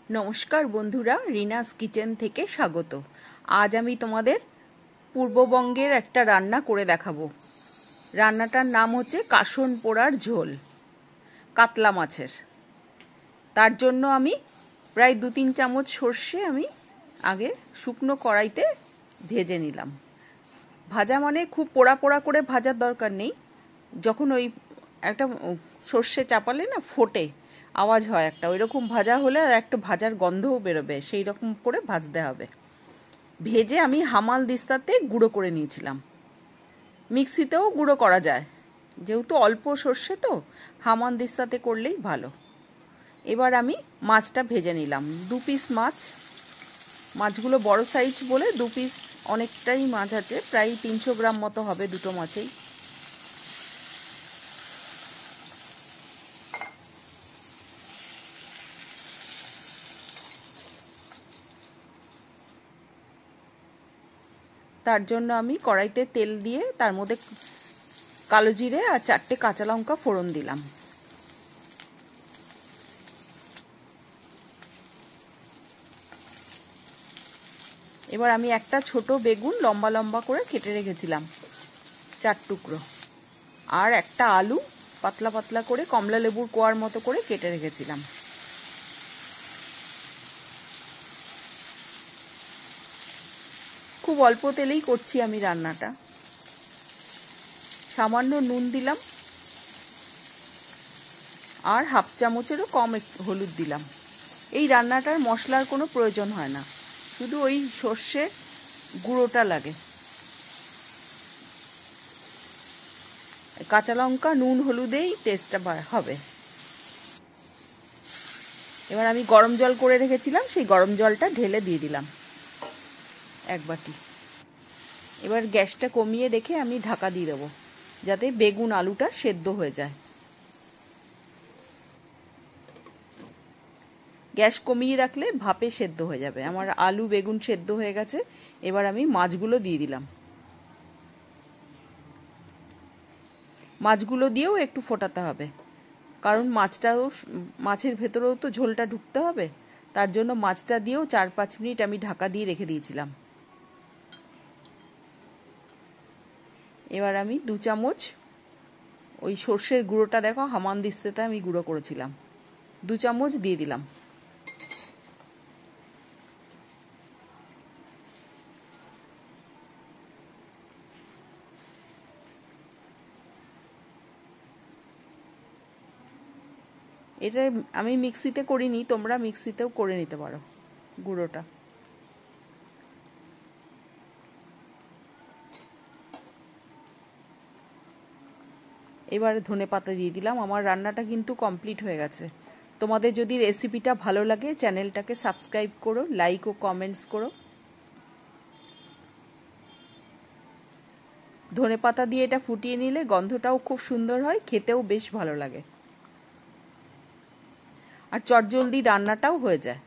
নমস্কার বন্ধুরা, রিনাস কিচেন থেকে স্বাগত। আজ আমি তোমাদের পূর্ববঙ্গের একটা রান্না করে দেখাবো। রান্নাটার নাম হচ্ছে কাসন পোড়ার ঝোল, কাতলা মাছের। তার জন্য আমি প্রায় 2-3 চামচ সর্ষে আমি আগে শুকনো কড়াইতে ভেজে নিলাম। ভাজা মানে খুব পোড়া পোড়া করে ভাজার দরকার নেই। যখন ওই একটা সর্ষে চাপালে না ফোটে, আওয়াজ হয় একটা, ওই রকম ভাজা হলে আর একটা ভাজার গন্ধও বেরোবে, সেই রকম করে ভাজতে হবে। ভেজে আমি হামাল দিস্তাতে গুঁড়ো করে নিয়েছিলাম। মিক্সিতেও গুঁড়ো করা যায়, যেহেতু অল্প সর্ষে তো হামাল দিস্তাতে করলেই ভালো। এবার আমি মাছটা ভেজে নিলাম। 2 পিস মাছ, মাছগুলো বড় সাইজ বলে 2 পিস, অনেকটাই মাছ আছে, প্রায় 300 গ্রাম মতো হবে দুটো মাছেই। তার জন্য আমি কড়াইতে তেল দিয়ে তার মধ্যে কালো জিরে আর 4টে কাঁচা লঙ্কা ফোড়ন দিলাম। এবার আমি একটা ছোট বেগুন লম্বা লম্বা করে কেটে রেখেছিলাম 4 টুকরো, আর একটা আলু পাতলা পাতলা করে কমলা লেবুর কোয়ার মতো করে কেটে রেখেছিলাম। খুব অল্প তেলেই করছি আমি রান্নাটা। সামান্য নুন দিলাম, আর 1/2 চামচেরও কম হলুদ দিলাম। এই রান্নাটার মশলার কোনো প্রয়োজন হয় না, শুধু ওই সর্ষে গুঁড়োটা লাগে। কাঁচা লঙ্কা নুন হলুদেই টেস্টটা হবে। এবার আমি গরম জল করে রেখেছিলাম, সেই গরম জলটা ঢেলে দিয়ে দিলাম 1 বাটি। এবার গ্যাসটা কমিয়ে রেখে আমি ঢাকা দিয়ে দেবো, যাতে বেগুন আলুটা সেদ্ধ হয়ে যায়। গ্যাস কমিয়ে রাখলে ভাপে সেদ্ধ হয়ে যাবে। আমার আলু বেগুন সেদ্ধ হয়ে গেছে। এবার আমি মাছগুলো দিয়ে দিলাম। মাছগুলো দিয়েও একটু ফোটাতে হবে, কারণ মাছের ভেতরেও তো ঝোলটা ঢুকতে হবে। তার জন্য মাছটা দিয়েও 4-5 মিনিট আমি ঢাকা দিয়ে রেখে দিয়েছিলাম। এবার আমি 2 চামচ ওই সর্ষের গুঁড়োটা, দেখো হামানদিস্তাতে আমি গুঁড়ো করেছিলাম, 2 চামচ দিয়ে দিলাম। এটা আমি মিক্সিতে করিনি, তোমরা মিক্সিতেও করে নিতে পারো গুঁড়োটা। এবার ধনেপাতা দিয়ে দিলাম। আমার রান্নাটা কিন্তু কমপ্লিট হয়ে গেছে। তোমাদের যদি রেসিপিটা ভালো লাগে, চ্যানেলটাকে সাবস্ক্রাইব করো, লাইক ও কমেন্টস করো। ধনেপাতা দিয়ে এটা ফুটিয়ে নিলে গন্ধটাও খুব সুন্দর হয়, খেতেও বেশ ভালো লাগে, আর চটজলদি রান্নাটাও হয়ে যায়।